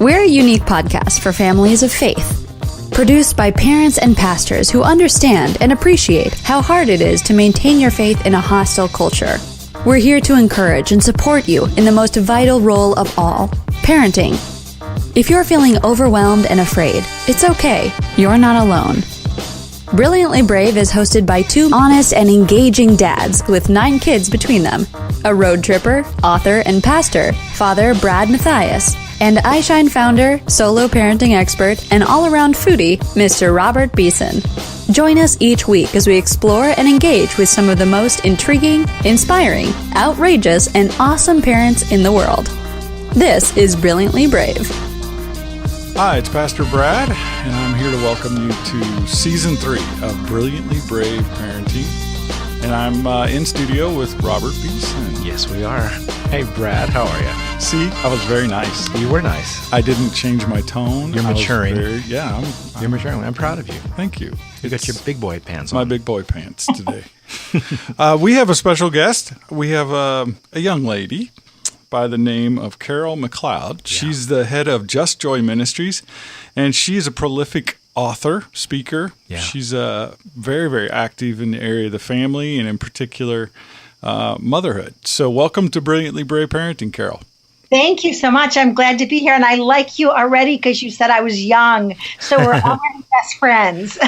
We're a unique podcast for families of faith, produced by parents and pastors who understand and appreciate how hard it is to maintain your faith in a hostile culture. We're here to encourage and support you in the most vital role of all, parenting. If you're feeling overwhelmed and afraid, it's okay. You're not alone. Brilliantly Brave is hosted by two honest and engaging dads with 9 kids between them. A road tripper, author, and pastor, Father Brad Matthias, and iShine founder, solo parenting expert, and all-around foodie, Mr. Robert Beeson. Join us each week as we explore and engage with some of the most intriguing, inspiring, outrageous, and awesome parents in the world. This is Brilliantly Brave. Hi, it's Pastor Brad, and I'm here to welcome you to Season 3 of Brilliantly Brave Parenting. And I'm in studio with Robert Beeson. Yes, we are. Hey, Brad, how are you? See, I was very nice. You were nice. I didn't change my tone. You're maturing. You're maturing. I'm proud of you. Thank you. You got your big boy pants on. My big boy pants today. We have a special guest. We have a young lady by the name of Carol McLeod. Yeah. She's the head of Just Joy Ministries, and she's a prolific author, speaker. Yeah. She's very, very active in the area of the family, and in particular, motherhood. So welcome to Brilliantly Brave Parenting, Carol. Thank you so much. I'm glad to be here, and I like you already because you said I was young, so we're already best friends.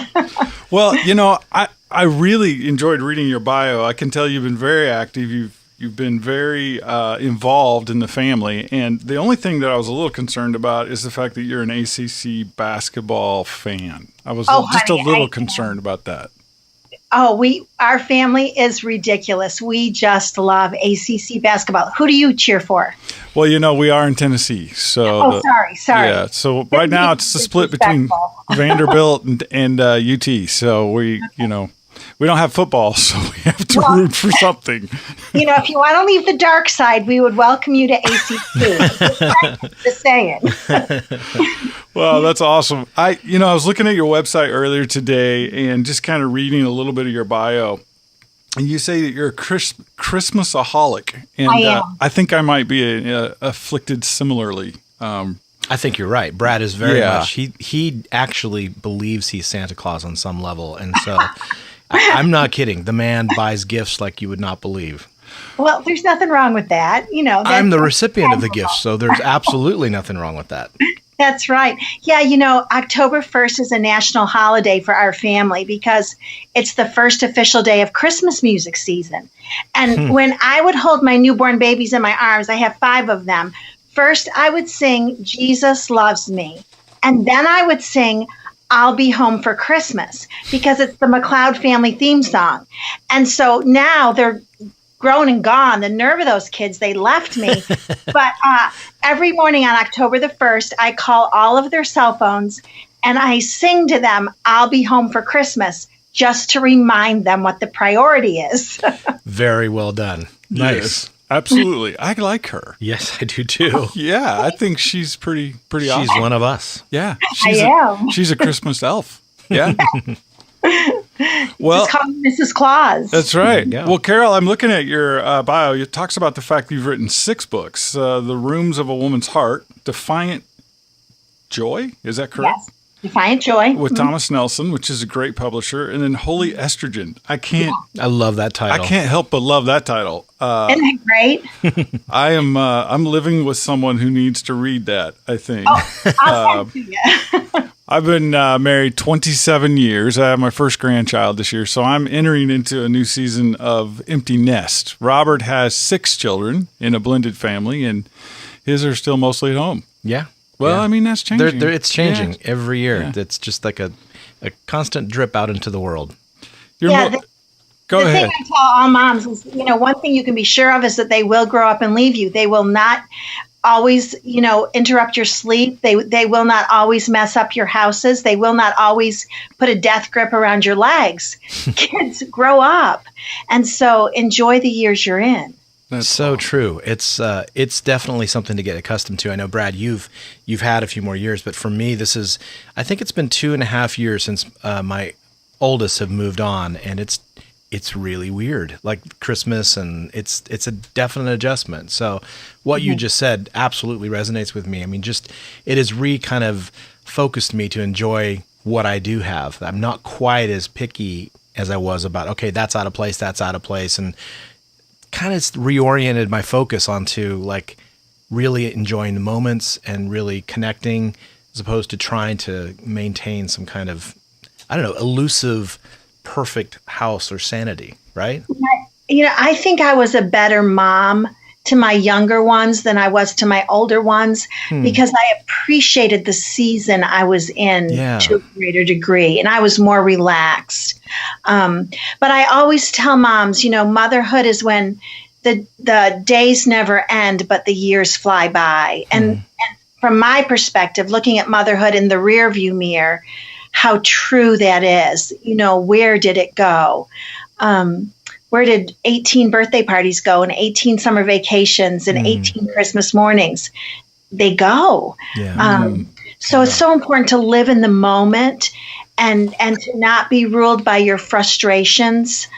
Well, you know, I really enjoyed reading your bio. I can tell you've been very active. You've been very involved in the family, and the only thing that I was a little concerned about is the fact that you're an ACC basketball fan. I was just a little concerned about that. Our family is ridiculous. We just love ACC basketball. Who do you cheer for? Well, you know, we are in Tennessee, so sorry. Yeah, so right now it's a split between Vanderbilt and UT. So we don't have football, so we have to root for something. You know, if you want to leave the dark side, we would welcome you to ACC. Just saying. Well, that's awesome. I was looking at your website earlier today and just kind of reading a little bit of your bio. And you say that you're a Christmasaholic. And I am. I think I might be afflicted similarly. I think you're right. Brad is very much, he actually believes he's Santa Claus on some level. And so I'm not kidding. The man buys gifts like you would not believe. Well, there's nothing wrong with that. You know, I'm the recipient of the gifts, so there's absolutely nothing wrong with that. That's right. Yeah, October 1st is a national holiday for our family because it's the first official day of Christmas music season. And when I would hold my newborn babies in my arms, I have 5 of them. First, I would sing, Jesus Loves Me. And then I would sing, I'll Be Home for Christmas, because it's the McLeod family theme song. And so now they're grown and gone. The nerve of those kids, they left me. But every morning on October the 1st, I call all of their cell phones and I sing to them, I'll be home for Christmas, just to remind them what the priority is. Very well done. Nice. Yes, absolutely. I like her. Yes, I do too. Yeah, I think she's pretty awesome. She's one of us. Yeah. I am. She's a Christmas elf. Yeah. Well, just call me Mrs. Claus. That's right. Yeah. Well, Carol, I'm looking at your bio. It talks about the fact that you've written 6 books. The Rooms of a Woman's Heart, Defiant Joy, is that correct? Yes, Defiant Joy. With Thomas Nelson, which is a great publisher. And then Holy Estrogen. I love that title. I can't help but love that title. Isn't it great? I'm living with someone who needs to read that, I think. I'll send it to you. I've been married 27 years. I have my first grandchild this year, so I'm entering into a new season of empty nest. Robert has 6 children in a blended family, and his are still mostly at home. Yeah. Well, yeah. I mean, that's changing. It's changing every year. Yeah. It's just like a constant drip out into the world. Go ahead. The thing I tell all moms is, one thing you can be sure of is that they will grow up and leave you. They will not always, interrupt your sleep. They will not always mess up your houses. They will not always put a death grip around your legs. Kids grow up. And so enjoy the years you're in. That's so true. It's definitely something to get accustomed to. I know, Brad, you've had a few more years, but for me, I think it's been 2.5 years since my oldest have moved on, and it's it's really weird, like Christmas, and it's a definite adjustment. So what you just said absolutely resonates with me. I mean, it has kind of focused me to enjoy what I do have. I'm not quite as picky as I was about, okay, that's out of place, and kind of reoriented my focus onto like really enjoying the moments and really connecting, as opposed to trying to maintain some kind of, I don't know, elusive, perfect house or sanity, right? I think I was a better mom to my younger ones than I was to my older ones because I appreciated the season I was in to a greater degree, and I was more relaxed. But I always tell moms, motherhood is when the days never end, but the years fly by. And from my perspective, looking at motherhood in the rearview mirror, how true that is. Where did it go? Where did 18 birthday parties go, and 18 summer vacations, and 18 Christmas mornings? They go. So it's so important to live in the moment and to not be ruled by your frustrations.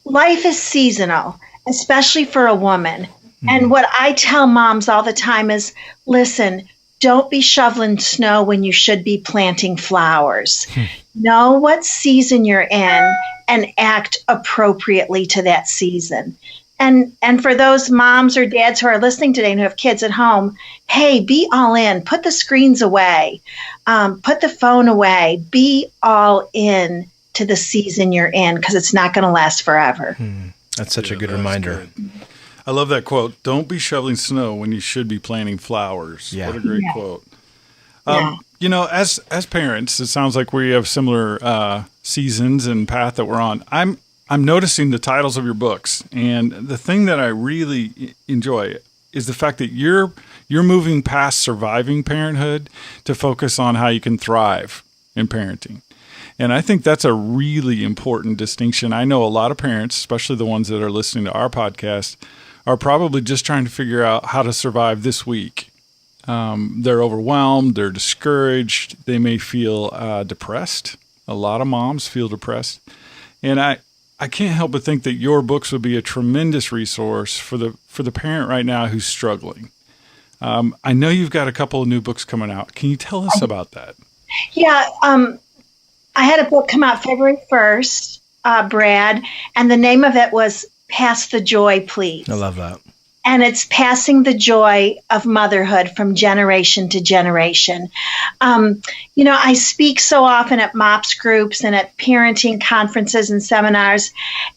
Life is seasonal, especially for a woman. And what I tell moms all the time is, listen, don't be shoveling snow when you should be planting flowers. Know what season you're in and act appropriately to that season. And for those moms or dads who are listening today and who have kids at home, hey, be all in. Put the screens away. Put the phone away. Be all in to the season you're in, because it's not going to last forever. That's such a good reminder. Good. I love that quote. Don't be shoveling snow when you should be planting flowers. Yeah. What a great quote. As parents, it sounds like we have similar seasons and path that we're on. I'm noticing the titles of your books, and the thing that I really enjoy is the fact that you're moving past surviving parenthood to focus on how you can thrive in parenting. And I think that's a really important distinction. I know a lot of parents, especially the ones that are listening to our podcast, are probably just trying to figure out how to survive this week. They're overwhelmed, they're discouraged, they may feel depressed. A lot of moms feel depressed. And I can't help but think that your books would be a tremendous resource for the parent right now who's struggling. I know you've got a couple of new books coming out. Can you tell us about that? Yeah, I had a book come out February 1st, Brad, and the name of it was Pass the Joy, Please. I love that. And it's passing the joy of motherhood from generation to generation. I speak so often at MOPS groups and at parenting conferences and seminars.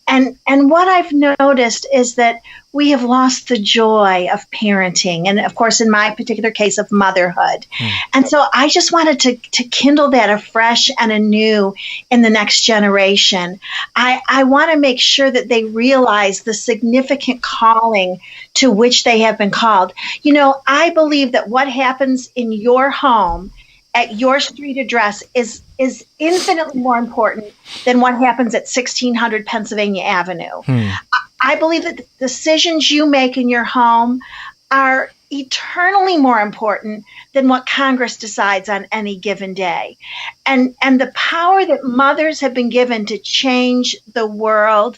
And what I've noticed is that we have lost the joy of parenting. And of course, in my particular case, of motherhood. And so I just wanted to kindle that afresh and anew in the next generation. I want to make sure that they realize the significant calling to which they have been called. I believe that what happens in your home at your street address is infinitely more important than what happens at 1600 Pennsylvania Avenue. I believe that the decisions you make in your home are eternally more important than what Congress decides on any given day. And the power that mothers have been given to change the world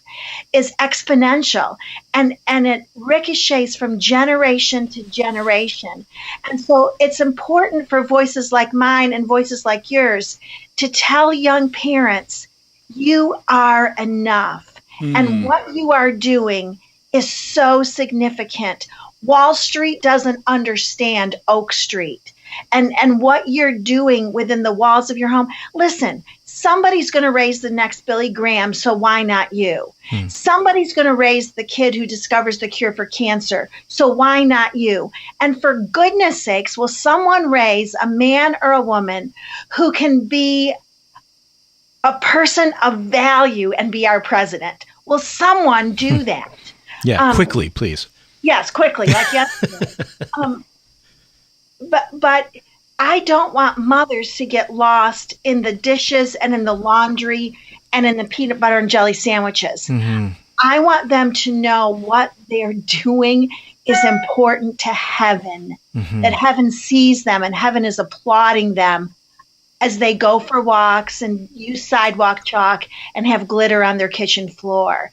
is exponential, and it ricochets from generation to generation. And so it's important for voices like mine and voices like yours to tell young parents, you are enough. And what you are doing is so significant. Wall Street doesn't understand Oak Street. And what you're doing within the walls of your home. Listen, somebody's going to raise the next Billy Graham, so why not you? Somebody's going to raise the kid who discovers the cure for cancer, so why not you? And for goodness sakes, will someone raise a man or a woman who can be a person of value and be our president? Will someone do that? Yeah, quickly, please. Yes, quickly, like yesterday. But I don't want mothers to get lost in the dishes and in the laundry and in the peanut butter and jelly sandwiches. I want them to know what they're doing is important to heaven, that heaven sees them and heaven is applauding them as they go for walks and use sidewalk chalk and have glitter on their kitchen floor.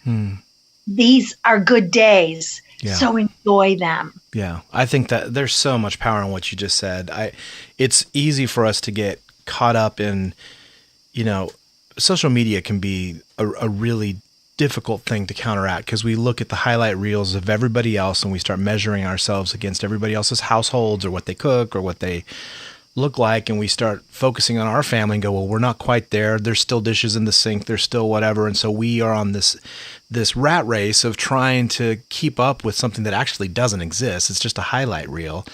These are good days. Yeah. So enjoy them. Yeah. I think that there's so much power in what you just said. It's easy for us to get caught up in, social media can be a really difficult thing to counteract because we look at the highlight reels of everybody else and we start measuring ourselves against everybody else's households or what they cook or what they look like, and we start focusing on our family and go, well, we're not quite there. There's still dishes in the sink. There's still whatever. And so we are on this rat race of trying to keep up with something that actually doesn't exist. It's just a highlight reel.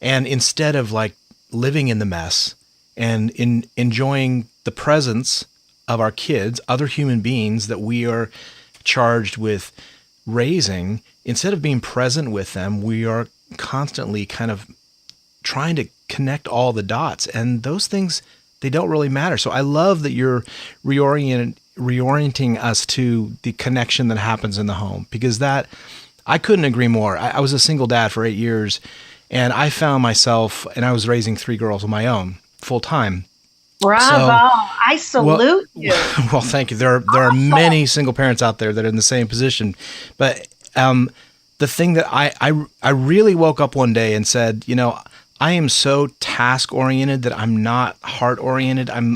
And instead of like living in the mess and enjoying the presence of our kids, other human beings that we are charged with raising, instead of being present with them, we are constantly kind of trying to connect all the dots, and those things, they don't really matter. So I love that you're reorienting us to the connection that happens in the home, because that, I couldn't agree more. I was a single dad for 8 years, and I found myself, and I was raising 3 girls of my own full time. Bravo. I salute you. Well, thank you. There are many single parents out there that are in the same position. But the thing that I really woke up one day and said, I am so task oriented that I'm not heart oriented. I'm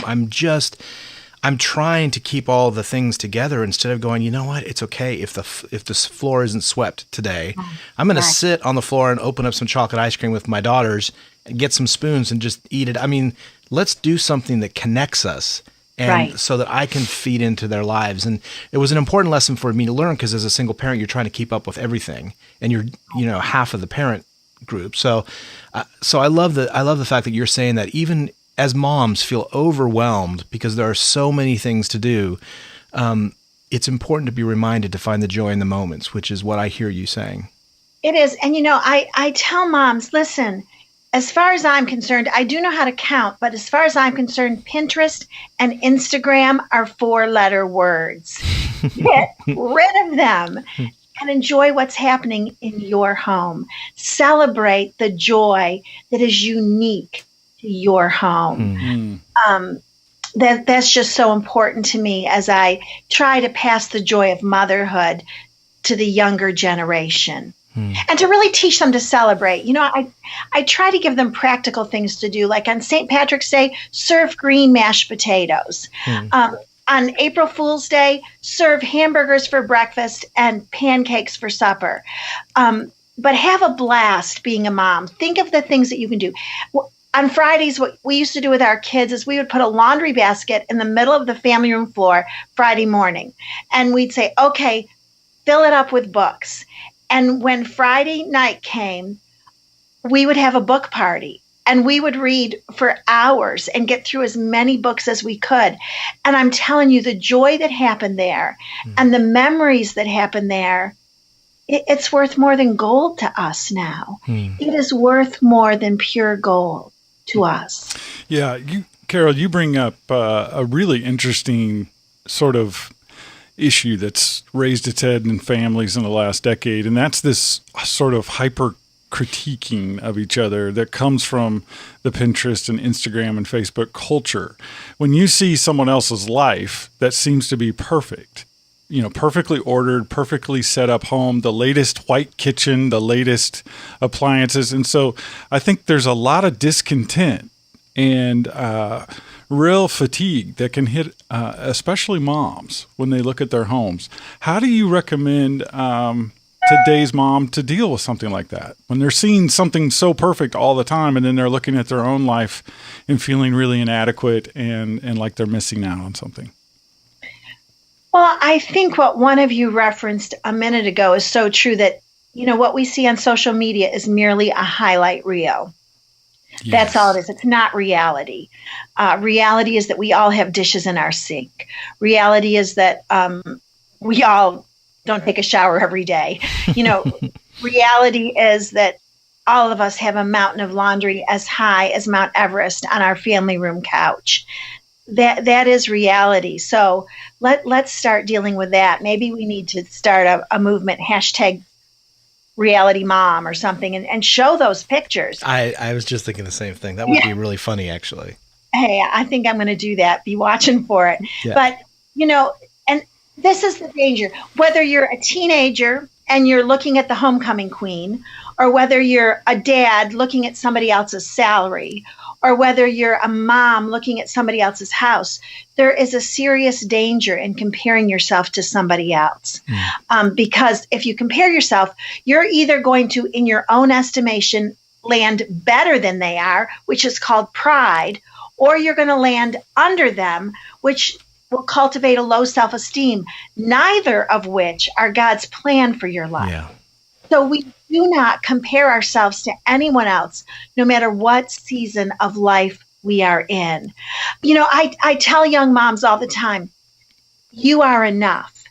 trying to keep all the things together instead of going, you know what? It's okay if the floor isn't swept today. I'm going to sit on the floor and open up some chocolate ice cream with my daughters and get some spoons and just eat it. I mean, let's do something that connects us, and so that I can feed into their lives. And it was an important lesson for me to learn, because as a single parent, you're trying to keep up with everything, and you're half of the parent group. So I love the fact that you're saying that even as moms feel overwhelmed because there are so many things to do, it's important to be reminded to find the joy in the moments, which is what I hear you saying. It is. And, I tell moms, listen, as far as I'm concerned, I do know how to count, but as far as I'm concerned, Pinterest and Instagram are 4-letter words. Get rid of them and enjoy what's happening in your home. Celebrate the joy that is unique to your home. That's just so important to me as I try to pass the joy of motherhood to the younger generation. And to really teach them to celebrate. I try to give them practical things to do, like on St. Patrick's Day, serve green mashed potatoes. On April Fool's Day, serve hamburgers for breakfast and pancakes for supper. But have a blast being a mom. Think of the things that you can do. On Fridays, what we used to do with our kids is we would put a laundry basket in the middle of the family room floor Friday morning. And we'd say, okay, fill it up with books. And when Friday night came, we would have a book party, and we would read for hours and get through as many books as we could. And I'm telling you, the joy that happened there and the memories that happened there, it's worth more than gold to us now. It is worth more than pure gold to us. Yeah, Carol, you bring up a really interesting sort of issue that's raised its head in families in the last decade, and that's this sort of hyper critiquing of each other that comes from the Pinterest and Instagram and Facebook culture. When you see someone else's life that seems to be perfect, perfectly ordered, perfectly set up home, the latest white kitchen, the latest appliances, and so I think there's a lot of discontent and real fatigue that can hit especially moms when they look at their homes. How do you recommend today's mom to deal with something like that when they're seeing something so perfect all the time, and then they're looking at their own life and feeling really inadequate and like they're missing out on something? Well, I think what one of you referenced a minute ago is so true, that what we see on social media is merely a highlight reel. Yes. That's all it is. It's not reality. Reality is that we all have dishes in our sink. Reality is that we all don't take a shower every day. Reality is that all of us have a mountain of laundry as high as Mount Everest on our family room couch. That is reality. So let's start dealing with that. Maybe we need to start a movement, #reality mom or something, and show those pictures. I was just thinking the same thing. That would be really funny, actually. hey, I think I'm going to do that. Be watching for it. Yeah. But, and this is the danger. Whether you're a teenager and you're looking at the homecoming queen, or whether you're a dad looking at somebody else's salary, or whether you're a mom looking at somebody else's house, there is a serious danger in comparing yourself to somebody else. Because if you compare yourself, you're either going to, in your own estimation, land better than they are, which is called pride, or you're going to land under them, which will cultivate a low self-esteem, neither of which are God's plan for your life. Yeah. So we do not compare ourselves to anyone else, no matter what season of life we are in. I tell young moms all the time, you are enough.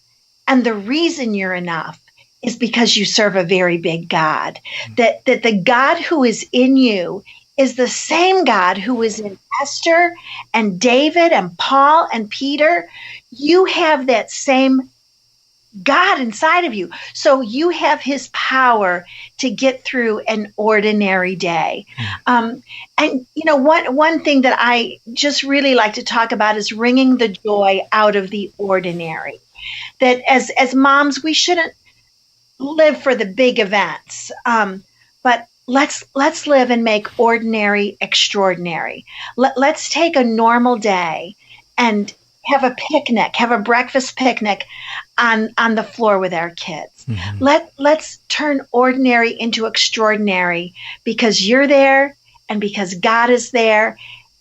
And the reason you're enough is because you serve a very big God. That the God who is in you is the same God who was in Esther and David and Paul and Peter. You have that same God inside of you. So you have his power to get through an ordinary day. And one thing that I just really like to talk about is wringing the joy out of the ordinary. That as moms, we shouldn't live for the big events, but let's live and make ordinary extraordinary. Let's take a normal day and have a picnic, have a breakfast picnic on the floor with our kids. Mm-hmm. Let's turn ordinary into extraordinary, because you're there and because God is there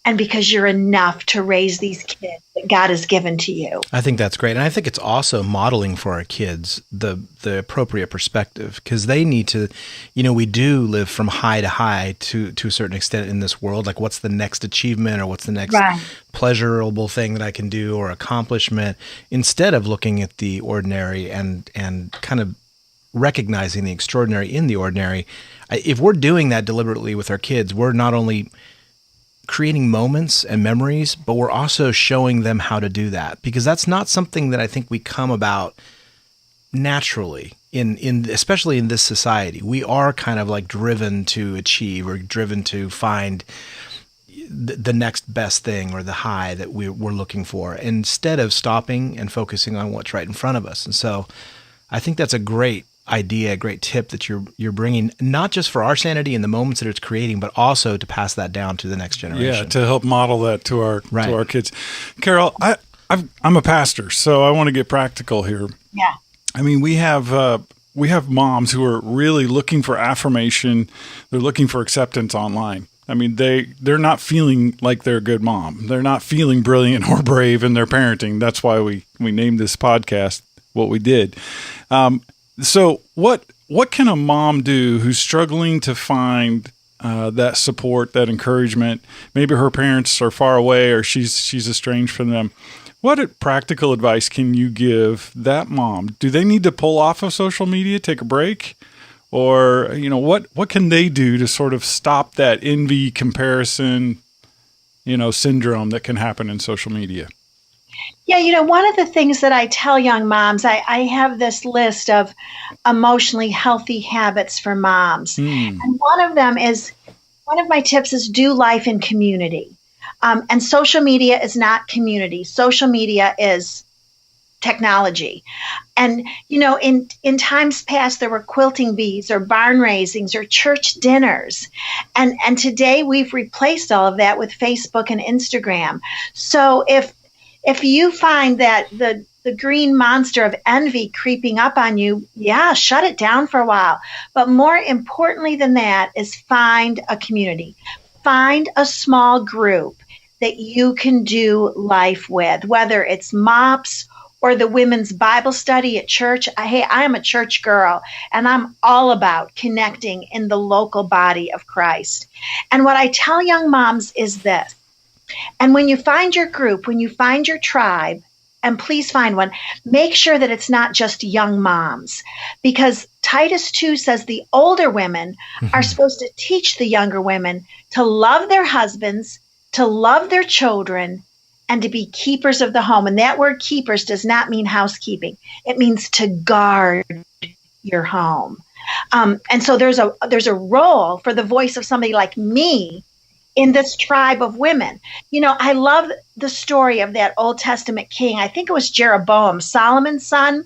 and because you're enough to raise these kids that God has given to you. I think that's great. And I think it's also modeling for our kids the appropriate perspective, because they need to, we do live from high to high to a certain extent in this world. Like, what's the next achievement, or what's the next pleasurable thing that I can do or accomplishment, instead of looking at the ordinary and kind of recognizing the extraordinary in the ordinary. If we're doing that deliberately with our kids, we're not only creating moments and memories, but we're also showing them how to do that, because that's not something that I think we come about naturally in especially in this society. We are kind of like driven to achieve, or driven to find the next best thing or the high that we're looking for, instead of stopping and focusing on what's right in front of us. And so I think that's a great idea, a great tip that you're bringing, not just for our sanity in the moments that it's creating, but also to pass that down to the next generation. Yeah, to help model that to our kids. Carol, I'm a pastor, so I want to get practical here. Yeah. I mean, we have moms who are really looking for affirmation. They're looking for acceptance online. I mean, they're not feeling like they're a good mom. They're not feeling brilliant or brave in their parenting. That's why we named this podcast what we did. So what can a mom do who's struggling to find that support, that encouragement? Maybe her parents are far away, or she's estranged from them. What practical advice can you give that mom? Do they need to pull off of social media, take a break? Or, what can they do to sort of stop that envy, comparison, syndrome that can happen in social media? Yeah, one of the things that I tell young moms, I have this list of emotionally healthy habits for moms. And one of my tips is do life in community. And social media is not community. Social media is technology. And, in times past, there were quilting bees or barn raisings or church dinners. And today we've replaced all of that with Facebook and Instagram. So if you find that the green monster of envy creeping up on you, shut it down for a while. But more importantly than that is find a community. Find a small group that you can do life with, whether it's MOPS or the women's Bible study at church. Hey, I am a church girl, and I'm all about connecting in the local body of Christ. And what I tell young moms is this. And when you find your group, when you find your tribe, and please find one, make sure that it's not just young moms, because Titus 2 says the older women are supposed to teach the younger women to love their husbands, to love their children, and to be keepers of the home. And that word keepers does not mean housekeeping. It means to guard your home. And so there's a role for the voice of somebody like me in this tribe of women. I love the story of that Old Testament king. I think it was Jeroboam, Solomon's son.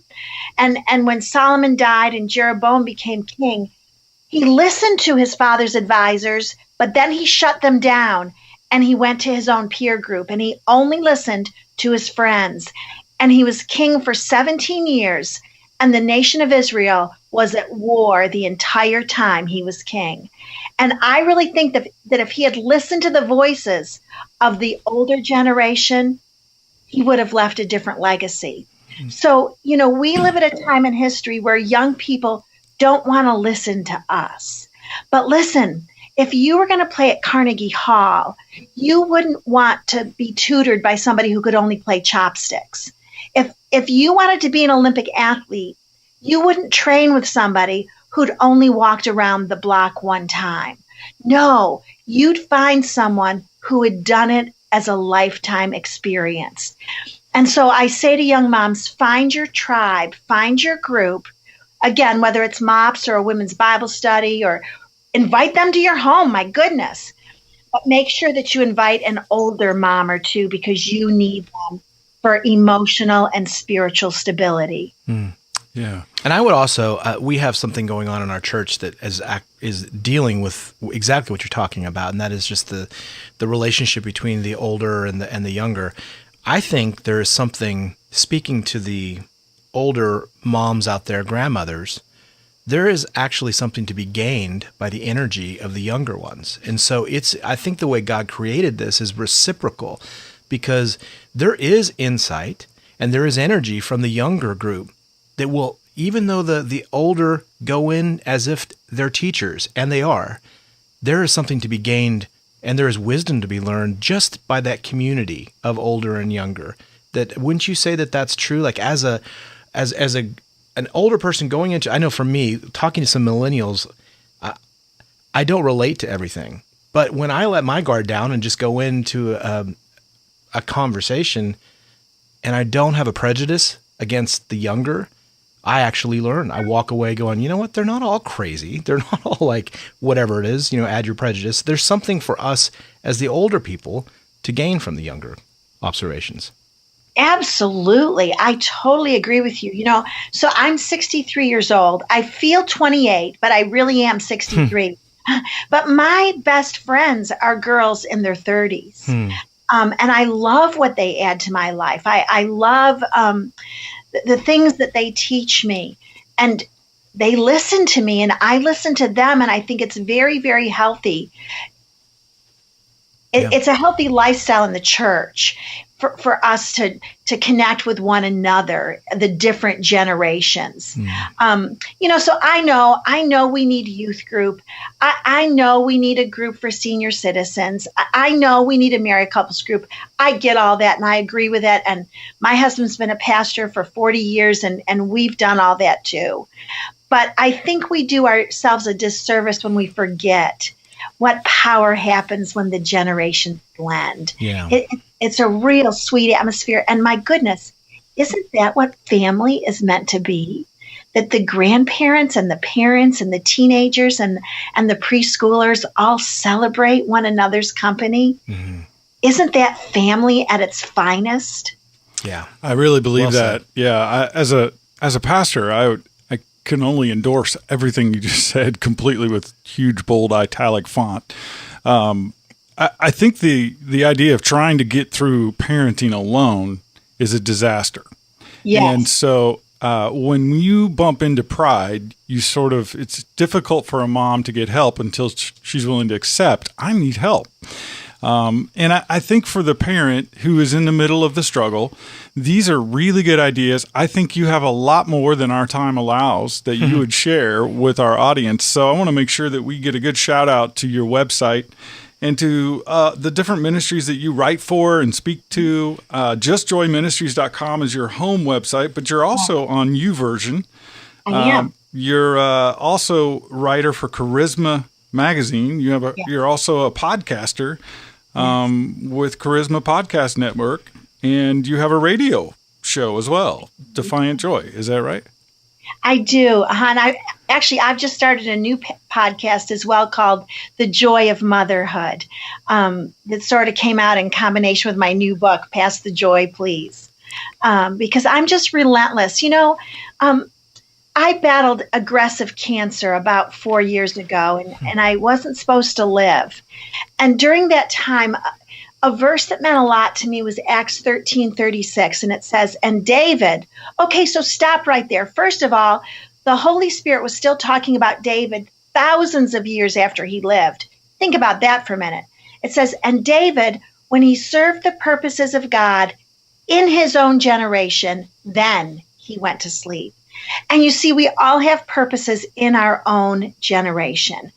And when Solomon died and Jeroboam became king, he listened to his father's advisors, but then he shut them down and he went to his own peer group and he only listened to his friends. And he was king for 17 years. And the nation of Israel was at war the entire time he was king. And I really think that if he had listened to the voices of the older generation, he would have left a different legacy. So, we live at a time in history where young people don't want to listen to us. But listen, if you were going to play at Carnegie Hall, you wouldn't want to be tutored by somebody who could only play chopsticks. If you wanted to be an Olympic athlete, you wouldn't train with somebody who'd only walked around the block one time. No, you'd find someone who had done it as a lifetime experience. And so I say to young moms, find your tribe, find your group. Again, whether it's MOPS or a women's Bible study, or invite them to your home, my goodness. But make sure that you invite an older mom or two because you need them for emotional and spiritual stability. Yeah. And I would also, we have something going on in our church that is dealing with exactly what you're talking about, and that is just the relationship between the older and the younger. I think there is something, speaking to the older moms out there, grandmothers, there is actually something to be gained by the energy of the younger ones. And so I think the way God created this is reciprocal, because there is insight and there is energy from the younger group that will, even though the older go in as if they're teachers, and they are, there is something to be gained and there is wisdom to be learned just by that community of older and younger. That, wouldn't you say that that's true? Like as an older person going into, I know for me, talking to some millennials, I don't relate to everything. But when I let my guard down and just go into a conversation and I don't have a prejudice against the younger, I actually learn. I walk away going, you know what? They're not all crazy. They're not all like whatever it is, add your prejudice. There's something for us as the older people to gain from the younger observations. Absolutely. I totally agree with you. So I'm 63 years old. I feel 28, but I really am 63. But my best friends are girls in their 30s. And I love what they add to my life. I love the things that they teach me, and they listen to me and I listen to them. And I think it's very, very healthy. It's a healthy lifestyle in the church for us to connect with one another, the different generations. So I know we need youth group. I know we need a group for senior citizens. I know we need a married couples group. I get all that and I agree with that. And my husband's been a pastor for 40 years and we've done all that too. But I think we do ourselves a disservice when we forget what power happens when the generations blend. Yeah. It's a real sweet atmosphere. And my goodness, isn't that what family is meant to be? That the grandparents and the parents and the teenagers and the preschoolers all celebrate one another's company? Mm-hmm. Isn't that family at its finest? Yeah. I really believe that. Said. Yeah. As a pastor, I can only endorse everything you just said completely with huge, bold, italic font. I think the idea of trying to get through parenting alone is a disaster. Yes. And so when you bump into pride, it's difficult for a mom to get help until she's willing to accept, I need help. And I think for the parent who is in the middle of the struggle, these are really good ideas. I think you have a lot more than our time allows that you would share with our audience. So I want to make sure that we get a good shout out to your website and to the different ministries that you write for and speak to. JustJoyMinistries.com is your home website, but you're also on YouVersion. I am. You're also writer for Charisma Magazine. You're also a podcaster with Charisma Podcast Network, and you have a radio show as well, Defiant Joy. Is that right? I do. And I've just started a new podcast as well called The Joy of Motherhood. That sort of came out in combination with my new book, Pass the Joy, Please. Because I'm just relentless. I battled aggressive cancer about 4 years ago, and I wasn't supposed to live. And during that time, a verse that meant a lot to me was Acts 13:36, and it says, and David, okay, so stop right there. First of all, the Holy Spirit was still talking about David thousands of years after he lived. Think about that for a minute. It says, and David, when he served the purposes of God in his own generation, then he went to sleep. And you see, we all have purposes in our own generation.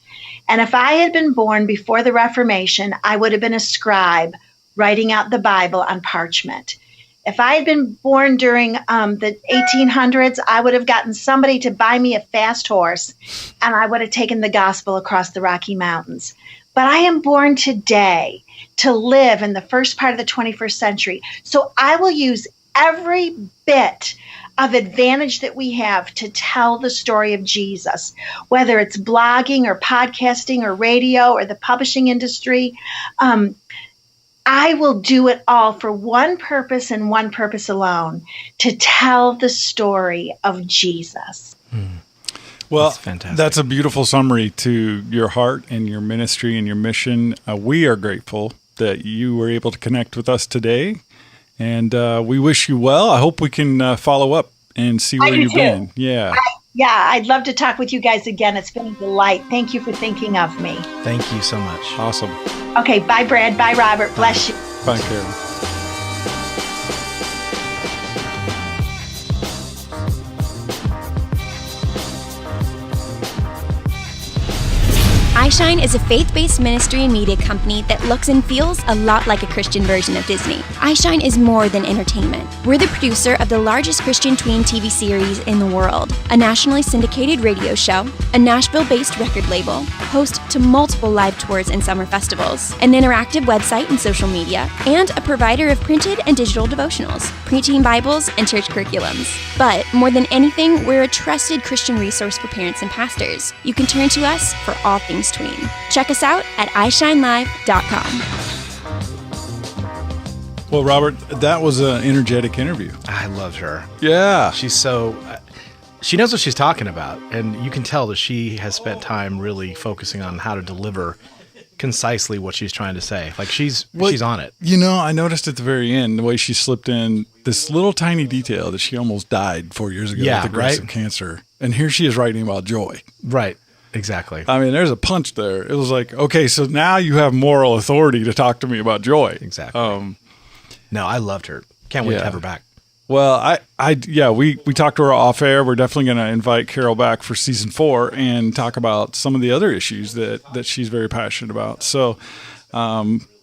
And if I had been born before the Reformation, I would have been a scribe writing out the Bible on parchment. If I had been born during the 1800s, I would have gotten somebody to buy me a fast horse, and I would have taken the gospel across the Rocky Mountains. But I am born today to live in the first part of the 21st century. So I will use every bit of advantage that we have to tell the story of Jesus, whether it's blogging or podcasting or radio or the publishing industry. I will do it all for one purpose and one purpose alone, to tell the story of Jesus. Well, that's fantastic. That's a beautiful summary to your heart and your ministry and your mission. We are grateful that you were able to connect with us today, and we wish you well. I hope we can follow up and see where you've been. Yeah. I'd love to talk with you guys again. It's been a delight. Thank you for thinking of me. Thank you so much. Awesome. Okay, bye, Brad. Bye, Robert. Bless you. Bye, Carol. iShine is a faith-based ministry and media company that looks and feels a lot like a Christian version of Disney. iShine is more than entertainment. We're the producer of the largest Christian tween TV series in the world, a nationally syndicated radio show, a Nashville-based record label, host to multiple live tours and summer festivals, an interactive website and social media, and a provider of printed and digital devotionals, preteen Bibles, and church curriculums. But more than anything, we're a trusted Christian resource for parents and pastors. You can turn to us for all things tween. Check us out at iShineLive.com. Well, Robert, that was an energetic interview. I loved her. Yeah. She knows what she's talking about, and you can tell that she has spent time really focusing on how to deliver concisely what she's trying to say. Like she's on it. I noticed at the very end the way she slipped in this little tiny detail that she almost died 4 years ago with aggressive cancer. And here she is writing about joy. Right. Exactly. I mean, there's a punch there. It was like, okay, so now you have moral authority to talk to me about joy. Exactly. No, I loved her. Can't wait to have her back. Well, we talked to her off air. We're definitely going to invite Carol back for season 4 and talk about some of the other issues that she's very passionate about. So,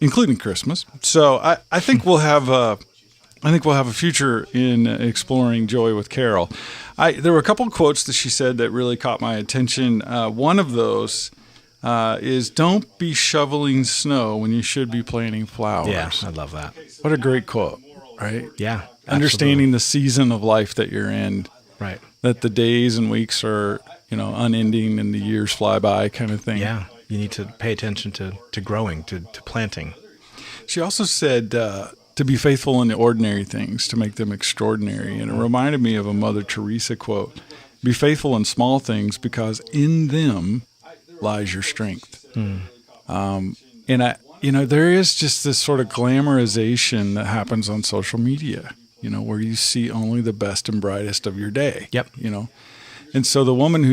including Christmas. So I think we'll have a future in exploring joy with Carol. There were a couple of quotes that she said that really caught my attention. One of those is, "Don't be shoveling snow when you should be planting flowers." Yeah, I love that. What a great quote, right? Yeah. Understanding the season of life that you're in. Right. That the days and weeks are, unending and the years fly by kind of thing. Yeah. You need to pay attention to growing, to planting. She also said to be faithful in the ordinary things, to make them extraordinary. And it reminded me of a Mother Teresa quote, "Be faithful in small things because in them lies your strength." And there is just this sort of glamorization that happens on social media, where you see only the best and brightest of your day. Yep. And so the woman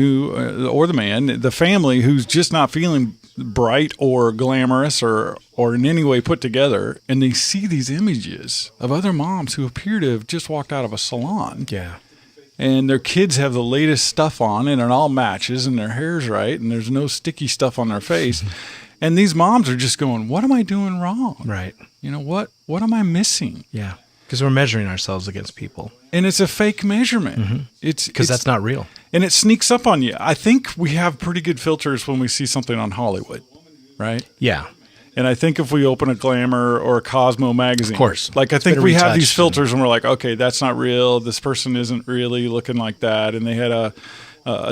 or the man, the family who's just not feeling bright or glamorous or in any way put together, and they see these images of other moms who appear to have just walked out of a salon. Yeah. And their kids have the latest stuff on, and it all matches, and their hair's right, and there's no sticky stuff on their face. And these moms are just going, what am I doing wrong? Right. What am I missing? Yeah. Because we're measuring ourselves against people. And it's a fake measurement. Mm-hmm. It's because that's not real. And it sneaks up on you. I think we have pretty good filters when we see something on Hollywood, right? Yeah. And I think if we open a Glamour or a Cosmo magazine, of course, like I think we have these filters and we're like, okay, that's not real. This person isn't really looking like that. And they had a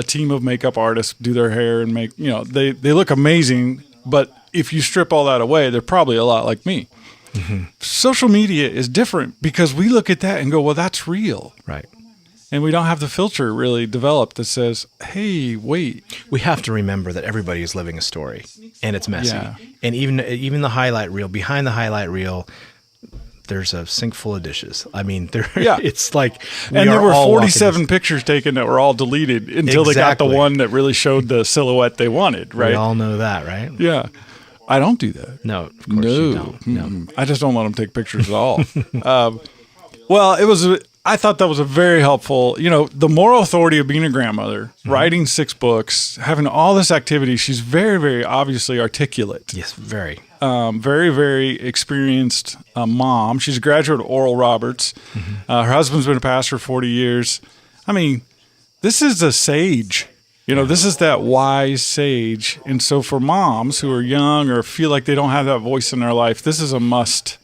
team of makeup artists do their hair and make, they look amazing. But if you strip all that away, they're probably a lot like me. Mm-hmm. Social media is different because we look at that and go, well, that's real. Right. And we don't have the filter really developed that says, hey, wait. We have to remember that everybody is living a story, and it's messy. Yeah. And even the highlight reel, behind the highlight reel, there's a sink full of dishes. I mean, it's like and there were 47 pictures taken that were all deleted until they got the one that really showed the silhouette they wanted, right? We all know that, right? Yeah. I don't do that. No, of course you don't. No. I just don't let them take pictures at all. Well, I thought that was a very helpful, the moral authority of being a grandmother, writing 6 books, having all this activity. She's very, very obviously articulate. Yes, very. Very, very experienced mom. She's a graduate of Oral Roberts. Mm-hmm. Her husband's been a pastor for 40 years. I mean, this is a sage. This is that wise sage. And so for moms who are young or feel like they don't have that voice in their life, this is a must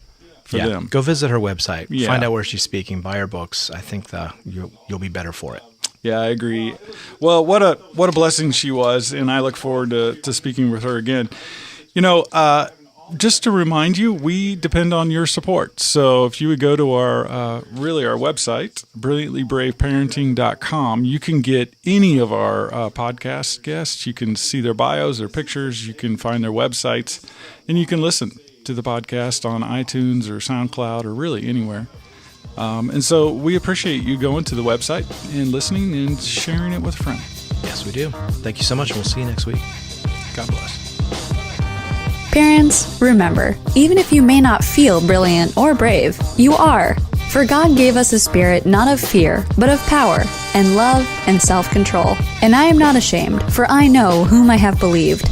for them. Go visit her website. Yeah. Find out where she's speaking. Buy her books. I think you'll be better for it. Yeah, I agree. Well, what a blessing she was, and I look forward to speaking with her again. Just to remind you, we depend on your support. So if you would go to our website, brilliantlybraveparenting.com, you can get any of our podcast guests. You can see their bios, their pictures. You can find their websites, and you can listen to the podcast on iTunes or SoundCloud or really anywhere. And so we appreciate you going to the website and listening and sharing it with a friend. Yes, we do. Thank you so much. We'll see you next week. God bless. Parents, remember, even if you may not feel brilliant or brave, you are. For God gave us a spirit not of fear, but of power and love and self-control. And I am not ashamed, for I know whom I have believed.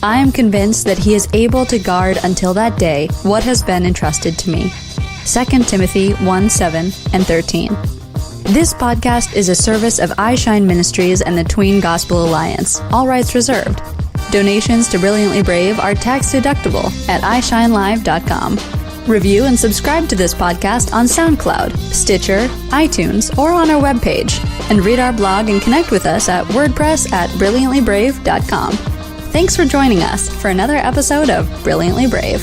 I am convinced that he is able to guard until that day what has been entrusted to me. 2 Timothy 1:7 and 13. This podcast is a service of iShine Ministries and the Tween Gospel Alliance. All rights reserved. Donations to Brilliantly Brave are tax-deductible at iShineLive.com. Review and subscribe to this podcast on SoundCloud, Stitcher, iTunes, or on our webpage. And read our blog and connect with us at WordPress@BrilliantlyBrave.com. Thanks for joining us for another episode of Brilliantly Brave.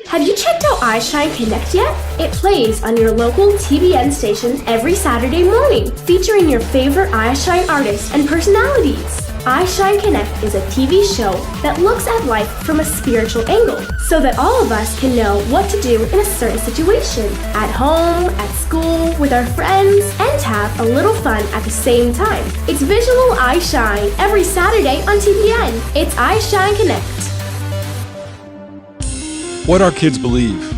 Have you checked out iShine Connect yet? It plays on your local TBN station every Saturday morning, featuring your favorite iShine artists and personalities. iShine Connect is a TV show that looks at life from a spiritual angle, so that all of us can know what to do in a certain situation, at home, at school, with our friends, and to have a little fun at the same time. It's visual iShine every Saturday on TBN. It's iShine Connect. What our kids believe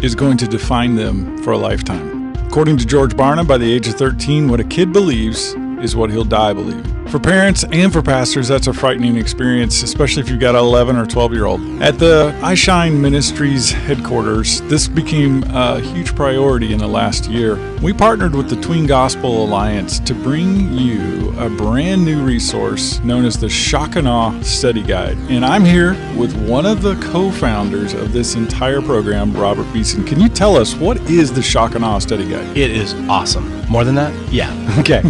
is going to define them for a lifetime. According to George Barna, by the age of 13, what a kid believes is what he'll die believing. For parents and for pastors, that's a frightening experience, especially if you've got an 11 or 12-year-old. At the iShine Ministries headquarters, this became a huge priority in the last year. We partnered with the Tween Gospel Alliance to bring you a brand new resource known as the Shock and Awe Study Guide. And I'm here with one of the co-founders of this entire program, Robert Beeson. Can you tell us what is the Shock and Awe Study Guide? It is awesome. More than that? Yeah. Okay.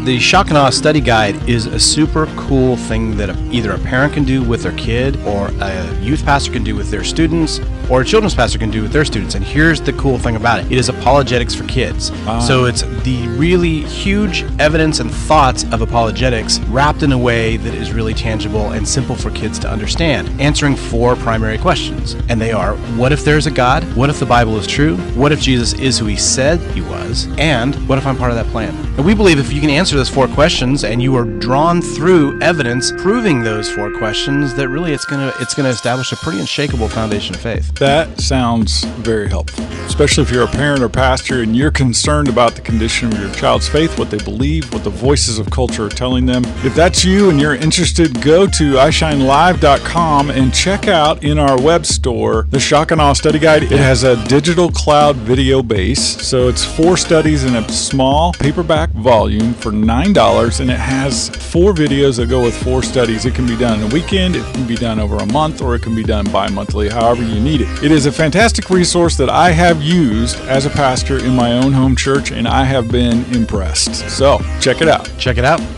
The Shock and Awe Study Guide is a super cool thing that either a parent can do with their kid, or a youth pastor can do with their students, or a children's pastor can do with their students. And here's the cool thing about it. It is apologetics for kids. So it's the really huge evidence and thoughts of apologetics wrapped in a way that is really tangible and simple for kids to understand, answering 4 primary questions. And they are, what if there's a God? What if the Bible is true? What if Jesus is who he said he was? And what if I'm part of that plan? And we believe if you can answer those 4 questions and you are drawn through evidence proving those 4 questions, that really it's going to establish a pretty unshakable foundation of faith. That sounds very helpful, especially if you're a parent or pastor and you're concerned about the condition of your child's faith, what they believe, what the voices of culture are telling them. If that's you and you're interested, go to iShineLive.com and check out in our web store the Shock and Awe Study Guide. It has a digital cloud video base, so it's 4 studies in a small paperback volume for $9, and it has 4 videos that go with 4 studies. It can be done in a weekend, it can be done over a month, or it can be done bi-monthly, however you need it. It is a fantastic resource that I have used as a pastor in my own home church, and I have been impressed. So, check it out. Check it out. Like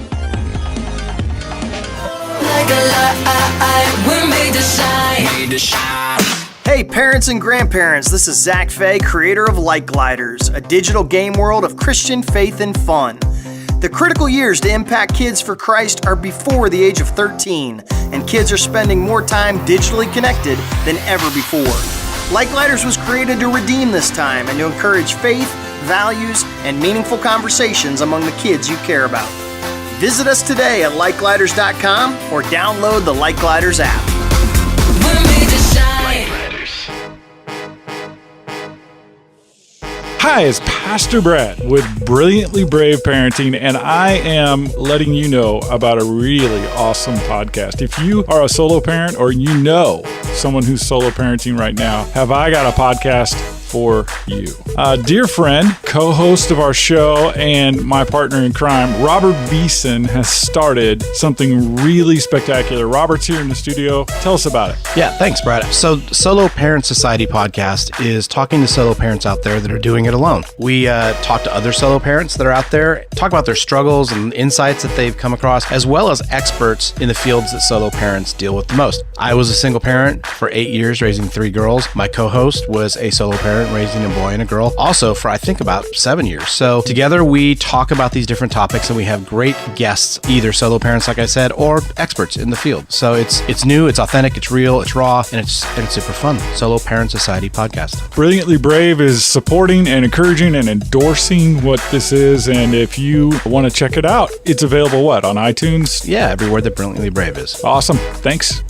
a light, we're made to shine. Hey parents and grandparents, this is Zach Fay, creator of Light Gliders, a digital game world of Christian faith and fun. The critical years to impact kids for Christ are before the age of 13, and kids are spending more time digitally connected than ever before. Light Gliders was created to redeem this time and to encourage faith, values, and meaningful conversations among the kids you care about. Visit us today at lightgliders.com or download the Light Gliders app. We're made to shine. Hi, it's Pastor Brad with Brilliantly Brave Parenting, and I am letting you know about a really awesome podcast. If you are a solo parent or you know someone who's solo parenting right now, have I got a podcast for you. Dear friend, co-host of our show, and my partner in crime, Robert Beeson, has started something really spectacular. Robert's here in the studio. Tell us about it. Yeah, thanks, Brad. So, Solo Parent Society podcast is talking to solo parents out there that are doing it alone. We talk to other solo parents that are out there, talk about their struggles and insights that they've come across, as well as experts in the fields that solo parents deal with the most. I was a single parent for 8 years, raising 3 girls. My co-host was a solo parent, raising a boy and a girl, also for I think about 7 years. So together we talk about these different topics, and we have great guests, either solo parents, like I said, or experts in the field. So it's new, it's authentic, it's real, it's raw, and it's super fun. Solo Parent Society podcast. Brilliantly Brave is supporting and encouraging and endorsing what this is, and if you want to check it out, it's available on iTunes? Yeah, everywhere that Brilliantly Brave is. Awesome. Thanks.